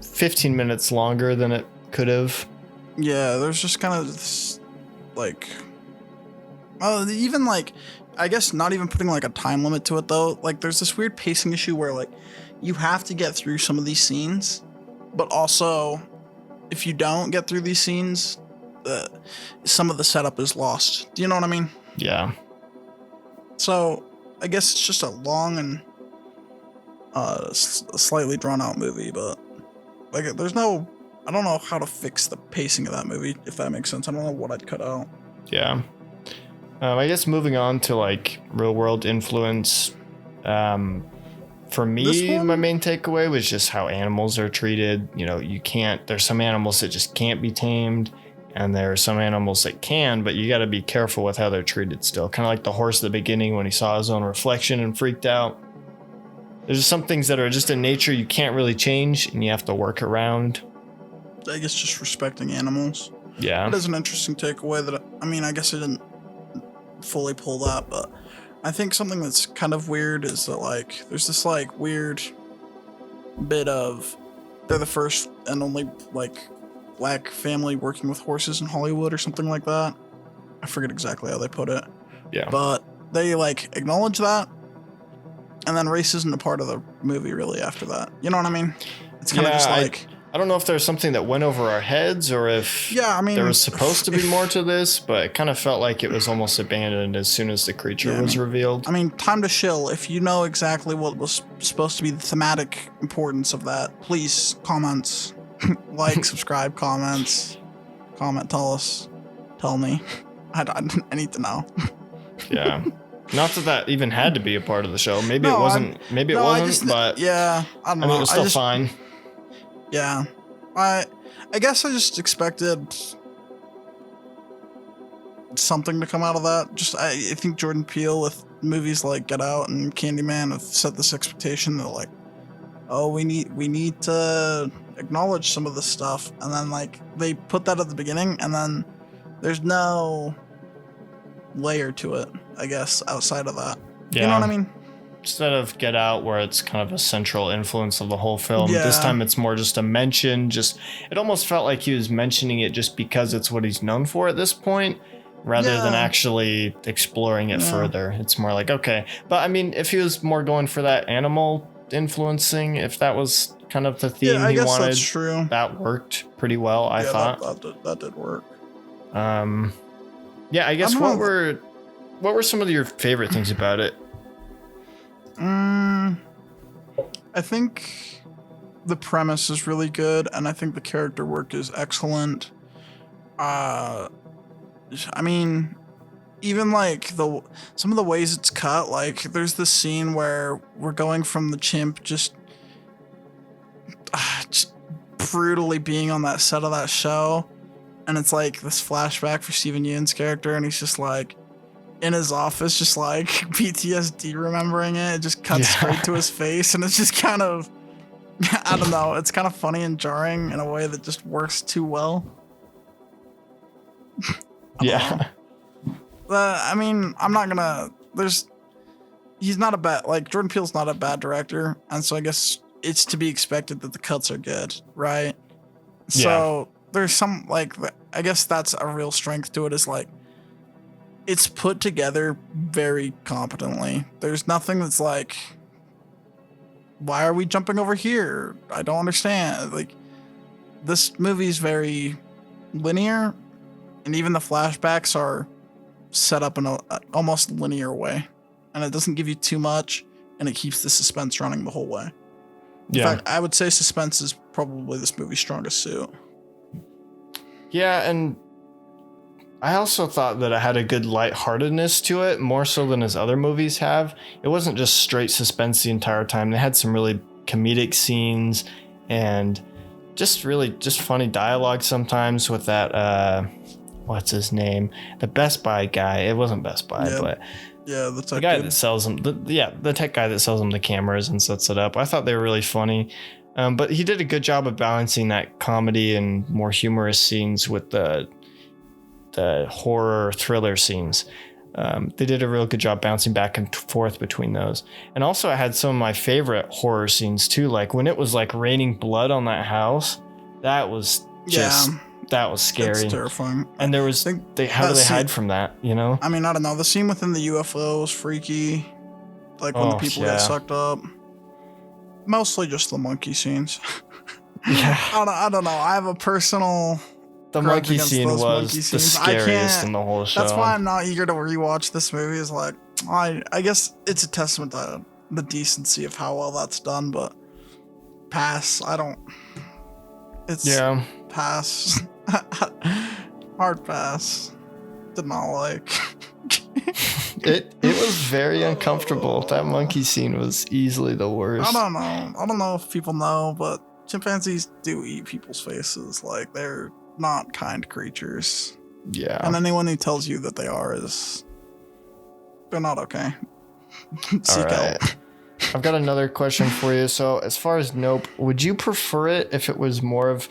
15 minutes longer than it could have. Yeah, there's just kind of this, like, even like, I guess not even putting like a time limit to it though. Like, there's this weird pacing issue where like you have to get through some of these scenes, but also if you don't get through these scenes, some of the setup is lost. Do you know what I mean? Yeah. So I guess it's just a long and slightly drawn out movie, but like I don't know how to fix the pacing of that movie, if that makes sense. I don't know what I'd cut out. Yeah. I guess moving on to like real world influence, for me, my main takeaway was just how animals are treated. You know, there's some animals that just can't be tamed, and there are some animals that can, but you got to be careful with how they're treated still. Kind of like the horse at the beginning when he saw his own reflection and freaked out. There's just some things that are just in nature you can't really change, and you have to work around. I guess just respecting animals. Yeah. That is an interesting takeaway I guess I didn't fully pull that, but I think something that's kind of weird is that like there's this like weird bit of they're the first and only like black family working with horses in Hollywood or something like that. I forget exactly how they put it. Yeah. But they like acknowledge that, and then race isn't a part of the movie really after that. You know what I mean? It's kind of just like I don't know if there's something that went over our heads or if there was supposed to be more to this, but it kind of felt like it was almost abandoned as soon as the creature was revealed. I mean, time to shill. If you know exactly what was supposed to be the thematic importance of that, please comments, like, subscribe, comment, tell us, tell me. I need to know. Yeah. Not that even had to be a part of the show. Maybe No, it wasn't. Maybe it no, wasn't. But yeah, I don't know. I mean, it was still fine. Yeah, I guess I just expected something to come out of that. I think Jordan Peele with movies like Get Out and Candyman have set this expectation that like, oh, we need to acknowledge some of this stuff, and then like they put that at the beginning, and then there's no layer to it, I guess, outside of that. Yeah. You know what I mean? Instead of Get Out, where it's kind of a central influence of the whole film, Yeah. this time it's more just a mention. It almost felt like he was mentioning it just because it's what he's known for at this point, rather than actually exploring it further. It's more like, okay. But I mean, if he was more going for that animal influencing, if that was kind of the theme I he guess wanted, that's true. that worked pretty well, I thought. That did work. Yeah, I guess what were some of your favorite things about it? I think the premise is really good, and I think the character work is excellent. I mean, even like some of the ways it's cut, like there's this scene where we're going from the chimp just brutally being on that set of that show, and it's like this flashback for Steven Yeun's character, and he's just like in his office, just like PTSD remembering it. It just cuts straight to his face, and it's just kind of, I don't know, it's kind of funny and jarring in a way that just works too well. Yeah. I mean, I'm not gonna, he's not a bad, like, Jordan Peele's not a bad director, and so I guess it's to be expected that the cuts are good, right? So there's some, like, I guess that's a real strength to it, is like, it's put together very competently. There's nothing that's like, why are we jumping over here? I don't understand. Like, this movie's very linear, and even the flashbacks are set up in a almost linear way, and it doesn't give you too much, and it keeps the suspense running the whole way. In fact, I would say suspense is probably this movie's strongest suit. Yeah, and I also thought that it had a good lightheartedness to it, more so than his other movies have. It wasn't just straight suspense the entire time. They had some really comedic scenes and just funny dialogue sometimes with that, what's his name? The Best Buy guy. It wasn't Best Buy, but the guy that sells them. The tech guy that sells them the cameras and sets it up. I thought they were really funny. But he did a good job of balancing that comedy and more humorous scenes with the horror thriller scenes. They did a real good job bouncing back and forth between those. And also I had some of my favorite horror scenes too, like when it was like raining blood on that house. That was that was scary. It's terrifying. And there was how do they hide from that, you know? I mean, I don't know. The scene within the UFO was freaky. Like when the people get sucked up. Mostly just the monkey scenes. I don't know. I have a personal The monkey scene was the scariest in the whole show. That's why I'm not eager to rewatch this movie. Is like, I guess it's a testament to the decency of how well that's done, but pass. I don't. It's pass. Hard pass. Did not like. It was very uncomfortable. That monkey scene was easily the worst. I don't know. I don't know if people know, but chimpanzees do eat people's faces. Like, they're not kind creatures. Yeah. And anyone who tells you that they are they're not okay. Seek help. I've got another question for you. So as far as Nope, would you prefer it if it was more of,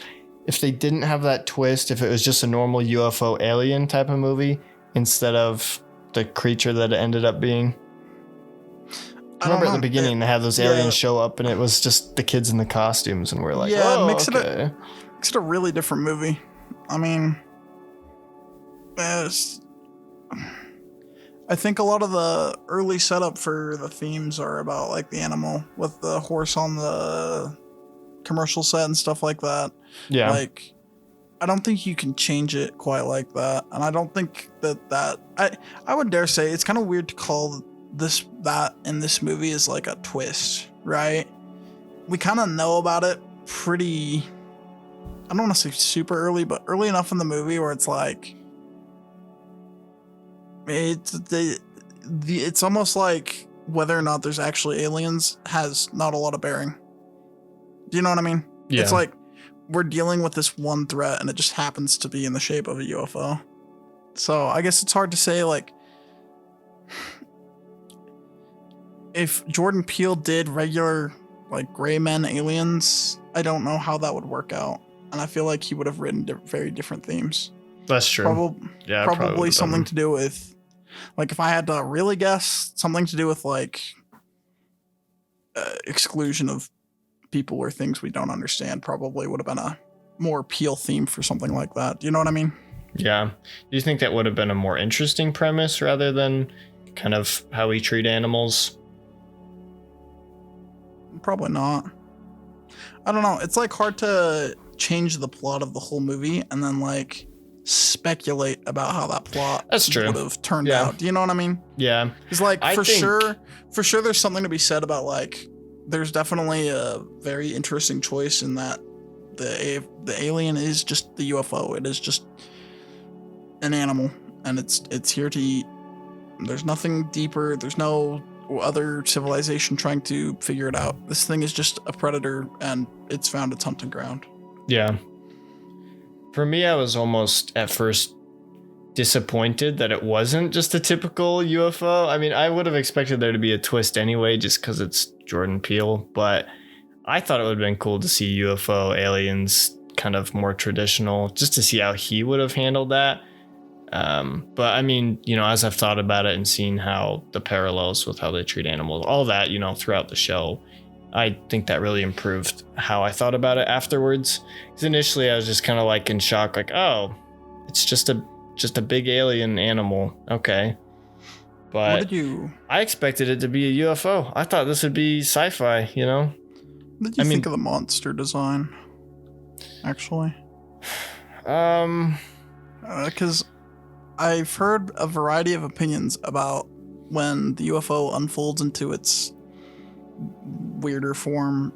if they didn't have that twist, if it was just a normal UFO alien type of movie instead of the creature that it ended up being? Remember at the beginning they had those aliens show up and it was just the kids in the costumes and we're like, it makes it a really different movie. I mean, I think a lot of the early setup for the themes are about like the animal with the horse on the commercial set and stuff like that. Yeah. Like, I don't think you can change it quite like that. And I don't think I would dare say it's kind of weird to call that in this movie is like a twist, right? We kind of know about it pretty, I don't want to say super early, but early enough in the movie where it's like, it's almost like whether or not there's actually aliens has not a lot of bearing. Do you know what I mean? Yeah. It's like we're dealing with this one threat and it just happens to be in the shape of a UFO. So I guess it's hard to say, like, if Jordan Peele did regular, like, gray men aliens, I don't know how that would work out. And I feel like he would have written very different themes. That's true. Probably something to do with, like, if I had to really guess, something to do with, like, exclusion of people or things we don't understand probably would have been a more Peele theme for something like that. Do you know what I mean? Yeah. Do you think that would have been a more interesting premise rather than kind of how we treat animals? Probably not. I don't know. It's like hard to change the plot of the whole movie and then like speculate about how that plot would have turned out. Do you know what I mean? Yeah. It's like for sure there's something to be said about, like, there's definitely a very interesting choice in that the alien is just the UFO. It is just an animal and it's here to eat. There's nothing deeper. There's no other civilization trying to figure it out. This thing is just a predator and it's found its hunting ground. Yeah. For me, I was almost at first disappointed that it wasn't just a typical UFO. I mean, I would have expected there to be a twist anyway, just because it's Jordan Peele, but I thought it would have been cool to see UFO aliens kind of more traditional, just to see how he would have handled that. But I mean, you know, as I've thought about it and seen how the parallels with how they treat animals, all that, you know, throughout the show, I think that really improved how I thought about it afterwards. Because initially I was just kind of like in shock, like, oh, it's just a big alien animal. Okay. But I expected it to be a UFO. I thought this would be sci-fi, you know? What did you think of the monster design, actually? Because I've heard a variety of opinions about when the UFO unfolds into its weirder form.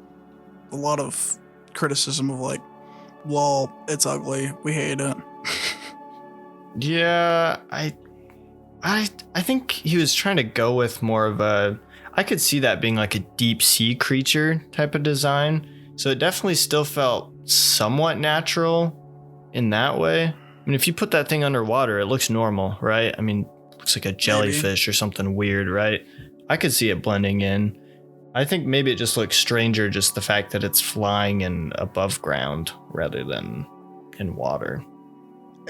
A lot of criticism of like, lol, it's ugly, we hate it. Yeah, I think he was trying to go with more of a, I could see that being like a deep sea creature type of design. So it definitely still felt somewhat natural in that way. I mean, if you put that thing underwater, it looks normal, right? I mean, it looks like a jellyfish or something weird, right? I could see it blending in. I think maybe it just looks stranger, just the fact that it's flying in above ground rather than in water.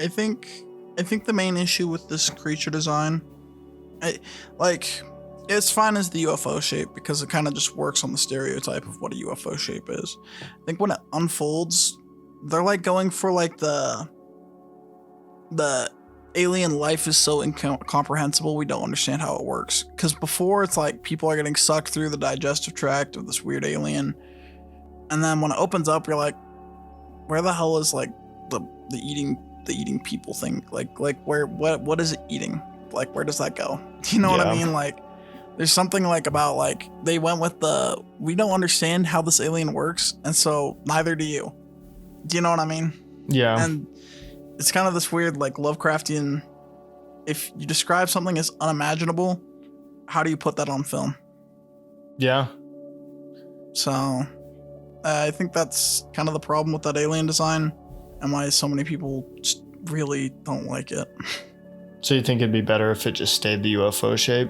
I think the main issue with this creature design, it's fine as the UFO shape because it kind of just works on the stereotype of what a UFO shape is. I think when it unfolds, they're like going for like the alien life is so incomprehensible we don't understand how it works. Because before it's like people are getting sucked through the digestive tract of this weird alien, and then when it opens up, you're like, where the hell is like the eating people thing? Like where what is it eating? Like where does that go? Do you know what I mean? Like there's something like about like they went with we don't understand how this alien works, and so neither do you. Do you know what I mean? Yeah. And it's kind of this weird, like, Lovecraftian, if you describe something as unimaginable, how do you put that on film? Yeah. So, I think that's kind of the problem with that alien design and why so many people just really don't like it. So you think it'd be better if it just stayed the UFO shape?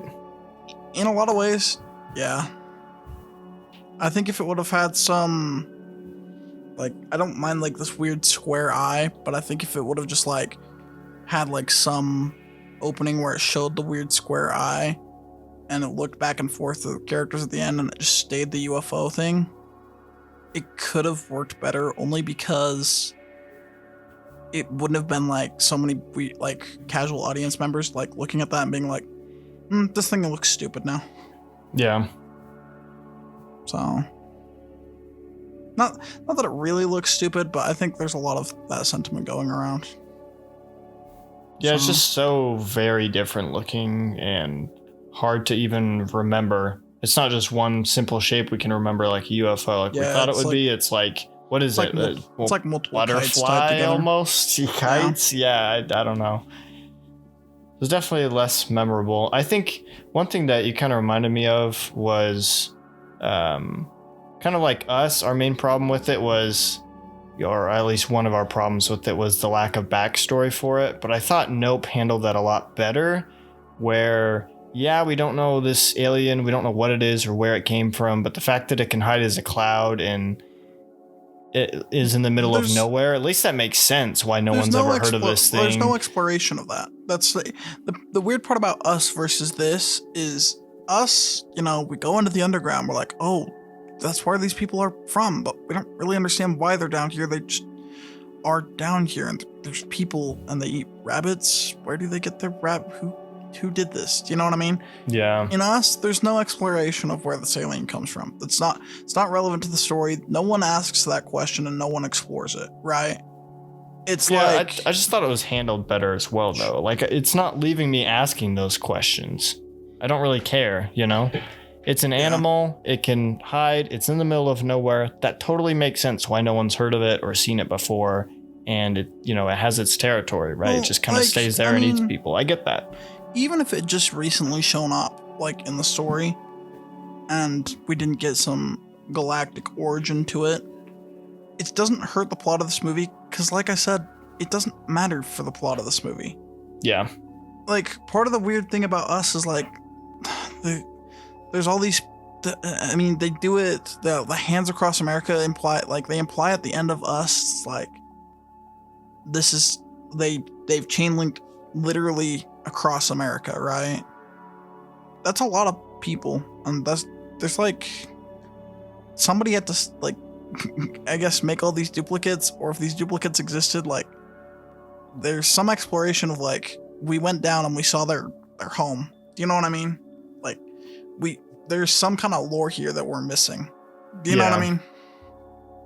In a lot of ways, yeah. I think if it would have had some... like, I don't mind like this weird square eye, but I think if it would have just like had like some opening where it showed the weird square eye and it looked back and forth to the characters at the end and it just stayed the UFO thing, it could have worked better only because it wouldn't have been like so many like casual audience members like looking at that and being like, this thing looks stupid now. Yeah. So... Not that it really looks stupid, but I think there's a lot of that sentiment going around. Yeah, it's just so very different looking and hard to even remember. It's not just one simple shape we can remember like a UFO like we thought it would be. It's like, what is it? It's like multiple butterfly kites tied together. Almost? Kites? Yeah, I don't know. It was definitely less memorable. I think one thing that you kind of reminded me of was kind of like Us. Our main problem with it was, or at least one of our problems with it, was the lack of backstory for it. But I thought Nope handled that a lot better, where, yeah, we don't know this alien, we don't know what it is or where it came from, but the fact that it can hide as a cloud and it is in the middle of nowhere, at least that makes sense why no one's ever heard of this thing. There's no exploration of that. That's the weird part about Us versus this is Us, we go into the underground, we're like, oh, that's where these people are from, but we don't really understand why they're down here. They just are down here, and there's people, and they eat rabbits. Where do they get their rabbit? Who did this? Do you know what I mean? Yeah. In Us, there's no exploration of where this alien comes from. It's not relevant to the story. No one asks that question, and no one explores it, right? It's like... I just thought it was handled better as well, though. Like, it's not leaving me asking those questions. I don't really care, It's an animal, it can hide, it's in the middle of nowhere. That totally makes sense why no one's heard of it or seen it before. And it, it has its territory, right? Well, it just kind of stays there and eats people. I get that. Even if it just recently shown up, like in the story, and we didn't get some galactic origin to it, it doesn't hurt the plot of this movie, because like I said, it doesn't matter for the plot of this movie. Yeah. Like, part of the weird thing about Us is like, there's all these, they do it, the Hands Across America imply at the end of Us, like, this is, they've chain linked literally across America, right? That's a lot of people, and there's like, somebody had to, like, I guess make all these duplicates, or if these duplicates existed, like, there's some exploration of, like, we went down and we saw their home. Do you know what I mean? Like, there's some kind of lore here that we're missing. Do you know what I mean?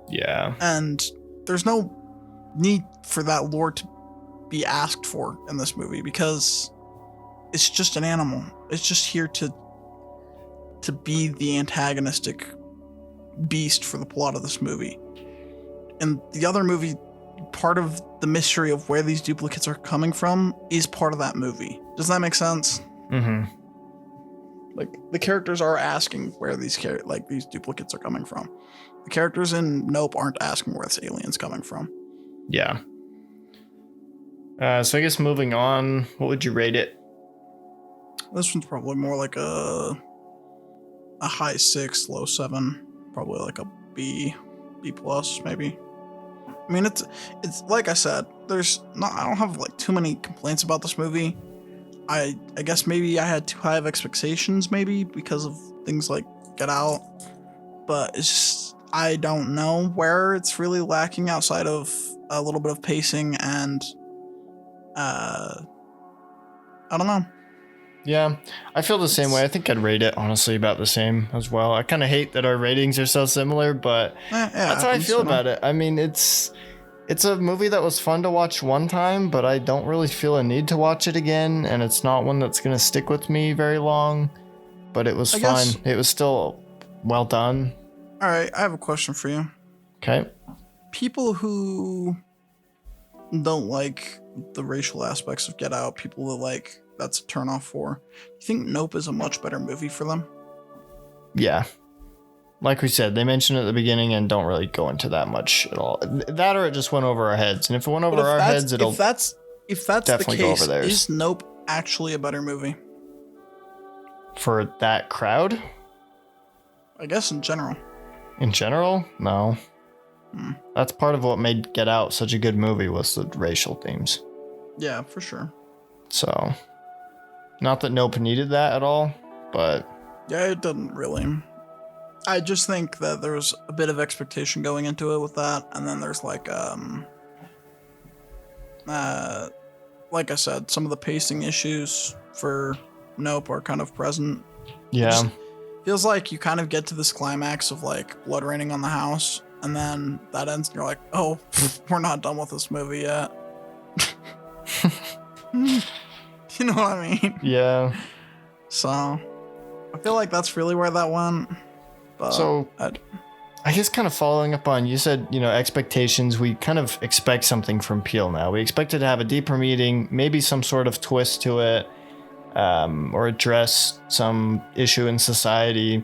Yeah. And there's no need for that lore to be asked for in this movie, because it's just an animal. It's just here to be the antagonistic beast for the plot of this movie. And the other movie, part of the mystery of where these duplicates are coming from is part of that movie. Does that make sense? Mm-hmm. Like, the characters are asking where these duplicates are coming from. The characters in Nope aren't asking where this alien's coming from. Yeah. So I guess moving on, what would you rate it? This one's probably more like a high 6, low 7. Probably like a B plus, maybe. I mean, it's like I said, I don't have like too many complaints about this movie. I guess maybe I had too high of expectations, maybe because of things like Get Out, but it's just, I don't know where it's really lacking outside of a little bit of pacing and I don't know. Yeah, I feel the same way. I think I'd rate it honestly about the same as well. I kind of hate that our ratings are so similar, but that's how I feel about it. I mean, it's a movie that was fun to watch one time, but I don't really feel a need to watch it again, and it's not one that's going to stick with me very long, but it was fun. It was still well done. All right, I have a question for you. Okay. People who don't like the racial aspects of Get Out, people that like, that's a turnoff for, you think Nope is a much better movie for them? Yeah. Like we said, they mentioned it at the beginning and don't really go into that much at all. That, or it just went over our heads. And if it went over our heads, it'll if that's definitely the case, go over theirs. Is Nope actually a better movie? For that crowd? I guess in general. In general? No. That's part of what made Get Out such a good movie, was the racial themes. Yeah, for sure. So, not that Nope needed that at all, but... Yeah, it didn't really. I just think that there's a bit of expectation going into it with that, and then there's like I said, some of the pacing issues for Nope are kind of present. Yeah. Feels like you kind of get to this climax of like blood raining on the house, and then that ends and you're like, oh, we're not done with this movie yet. You know what I mean? Yeah. So, I feel like that's really where that went. But so, I guess kind of following up on, you said, expectations, we kind of expect something from Peele now. We expect it to have a deeper meaning, maybe some sort of twist to it, or address some issue in society.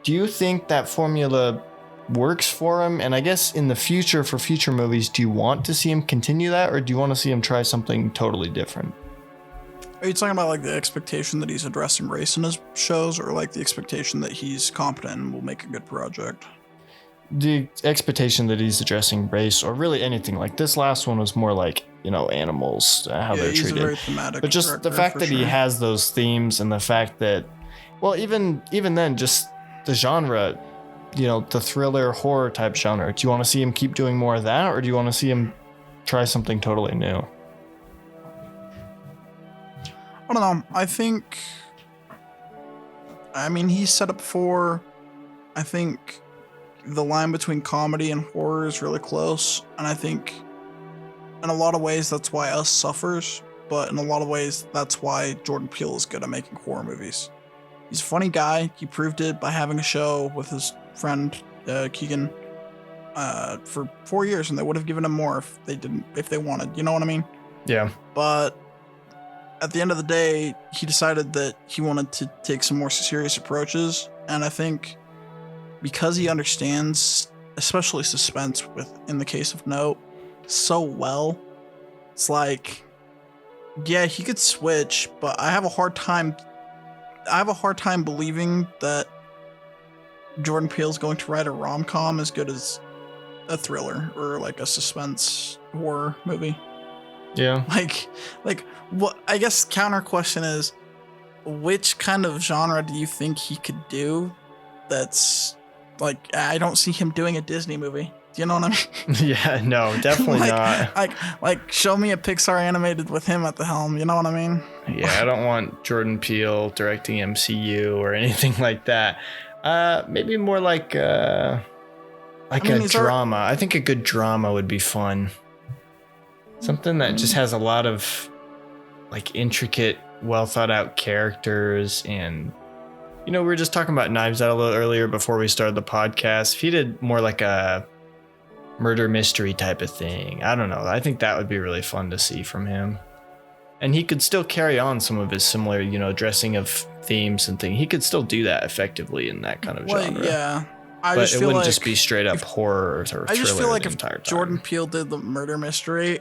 Do you think that formula works for him? And I guess in the future, for future movies, do you want to see him continue that, or do you want to see him try something totally different? Are you talking about like the expectation that he's addressing race in his shows, or like the expectation that he's competent and will make a good project? The expectation that he's addressing race, or really anything. Like this last one was more like, animals, how they're he's treated. a very thematic But just the director, fact for that he sure. has those themes, and the fact that, well, even then, just the genre, the thriller horror type genre. Do you want to see him keep doing more of that, or do you want to see him try something totally new? I don't know. He's set up for, I think the line between comedy and horror is really close. And I think in a lot of ways, that's why Us suffers. But in a lot of ways, that's why Jordan Peele is good at making horror movies. He's a funny guy. He proved it by having a show with his friend, Keegan, for 4 years. And they would have given him more if they wanted. You know what I mean? Yeah. But at the end of the day, he decided that he wanted to take some more serious approaches. And I think because he understands, especially suspense in the case of Nope, so well, it's like, yeah, he could switch, but I have a hard time believing that Jordan Peele's going to write a rom-com as good as a thriller or like a suspense horror movie. Yeah. Like what, I guess counter question is, which kind of genre do you think he could do that's like, I don't see him doing a Disney movie. Do you know what I mean? Yeah, no, definitely not. Like show me a Pixar animated with him at the helm. You know what I mean? Yeah, I don't want Jordan Peele directing MCU or anything like that. Maybe more like a drama. I think a good drama would be fun. Something that just has a lot of like intricate, well thought out characters. And we were just talking about Knives Out a little earlier before we started the podcast. If he did more like a murder mystery type of thing, I don't know, I think that would be really fun to see from him. And he could still carry on some of his similar, addressing of themes and things. He could still do that effectively in that kind of genre. Yeah. But it wouldn't just be straight up horror or thriller. I just feel like the if entire time. Jordan Peele did the murder mystery,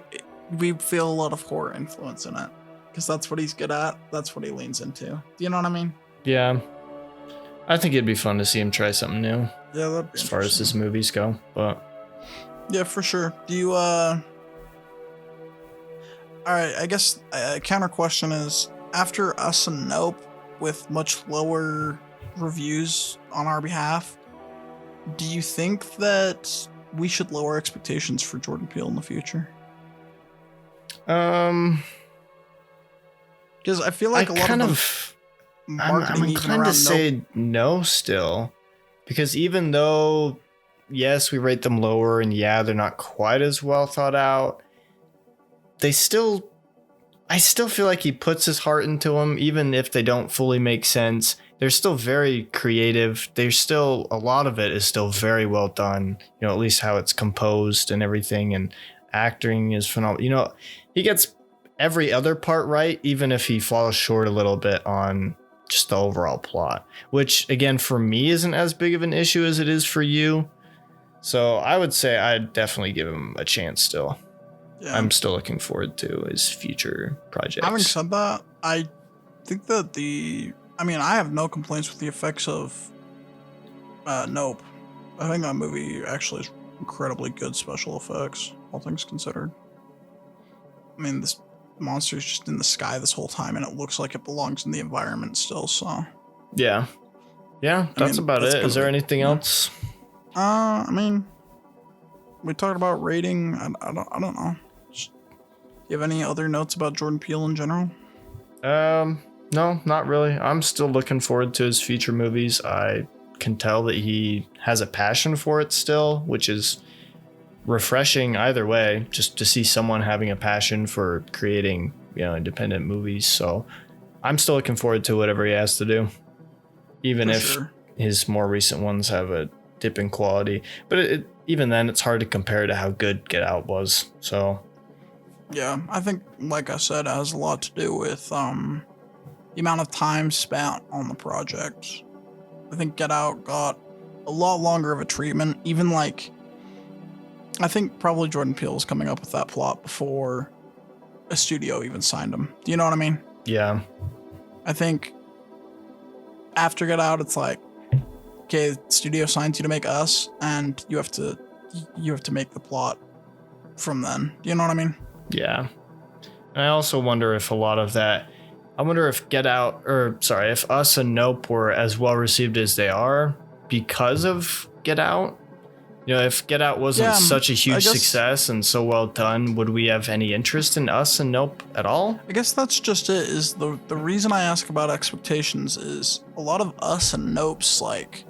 we feel a lot of horror influence in it. Because that's what he's good at. That's what he leans into. Do you know what I mean? Yeah. I think it'd be fun to see him try something new. Yeah, that'd be as far as his movies go. But yeah, for sure. Do you all right, I guess a counter question is, after Us and Nope, with much lower reviews on our behalf, do you think that we should lower expectations for Jordan Peele in the future? Because I feel like I'm inclined to say no still, because even though, yes, we rate them lower, and yeah, they're not quite as well thought out, I still feel like he puts his heart into them, even if they don't fully make sense. They're still very creative. There's still a lot of it is still very well done. At least how it's composed and everything, and acting is phenomenal. He gets every other part right, even if he falls short a little bit on just the overall plot, which again for me isn't as big of an issue as it is for you. So I would say I'd definitely give him a chance still. Yeah. I'm still looking forward to his future projects. Having said that, I think that I have no complaints with the effects of Nope. I think that movie actually is incredibly good special effects, all things considered. I mean, this monster is just in the sky this whole time, and it looks like it belongs in the environment still, so... Yeah. Yeah, that's about it. Is there anything else? We talked about rating. I don't know. Do you have any other notes about Jordan Peele in general? No, not really. I'm still looking forward to his future movies. I can tell that he has a passion for it still, which is refreshing either way, just to see someone having a passion for creating, independent movies. So I'm still looking forward to whatever he has to do, even if his more recent ones have a dip in quality. But even then, it's hard to compare to how good Get Out was. So Yeah, I think, like I said, it has a lot to do with the amount of time spent on the project. I think Get Out got a lot longer of a treatment. Even like, I think probably Jordan Peele was coming up with that plot before a studio even signed him. Do you know what I mean? yeah, I think after Get Out, it's like, okay, the studio signs you to make Us, and you have to make the plot from then. Do you know what I mean? yeah. And I also wonder if a lot of that, I wonder if if Us and Nope were as well received as they are because of Get Out. You know, if Get Out wasn't such a huge success and so well done, would we have any interest in Us and Nope at all? I guess that's just it. Is the reason I ask about expectations is a lot of Us and Nope's like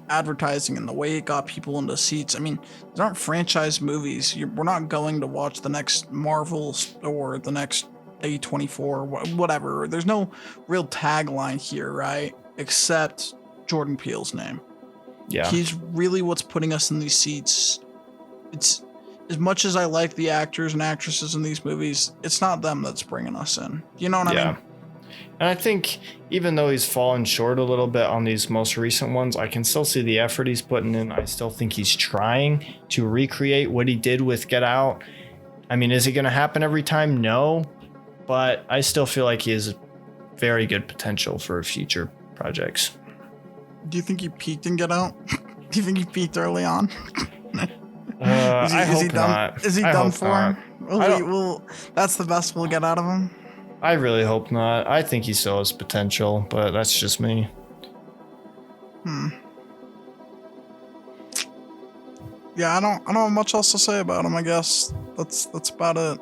advertising and the way it got people into seats. I mean, these aren't franchise movies. We're not going to watch the next Marvel or the next A24, whatever. There's no real tagline here, right? Except Jordan Peele's name. Yeah. He's really what's putting us in these seats. It's as much as I like the actors and actresses in these movies, it's not them that's bringing us in. You know what I mean? And I think even though he's fallen short a little bit on these most recent ones, I can still see the effort he's putting in. I still think he's trying to recreate what he did with Get Out. I mean, is it going to happen every time? No. But I still feel like he has very good potential for future projects. Do you think he peaked in Get Out? Do you think he peaked early on? I hope not. Is he I done hope for? not. Well, that's the best we'll get out of him. I really hope not. I think he still has potential, but that's just me. Yeah, I don't have much else to say about him. I guess that's about it.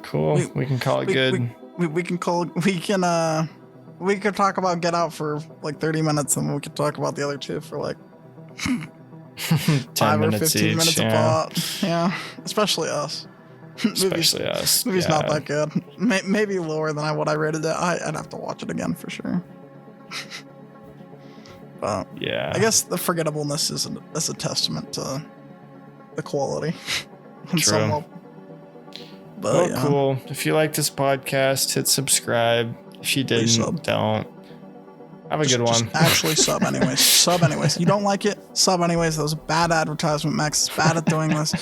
Cool. We can call it good. We can talk about Get Out for like 30 minutes, and we could talk about the other two for like 10 5 or minutes 15 each, minutes apart. Yeah, especially Us. Movie's not that good. Maybe lower than what I rated it. I'd have to watch it again for sure. But yeah, I guess the forgettableness is a testament to the quality. True. But well, cool. If you like this podcast, hit subscribe. If you didn't, don't. Have a good one. Just actually sub anyways. Sub anyways. You don't like it? Sub anyways. That was a bad advertisement. Max is bad at doing this.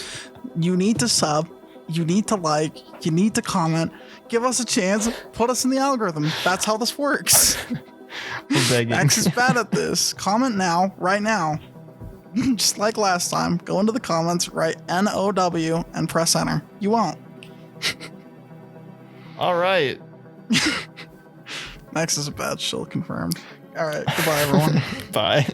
You need to sub. You need to like. You need to comment. Give us a chance. Put us in the algorithm. That's how this works. We're begging. Max is bad at this. Comment now. Right now. Just like last time. Go into the comments. Write NOW and press enter. You won't. All right. Max is a bad shill confirmed. All right. Goodbye, everyone. Bye.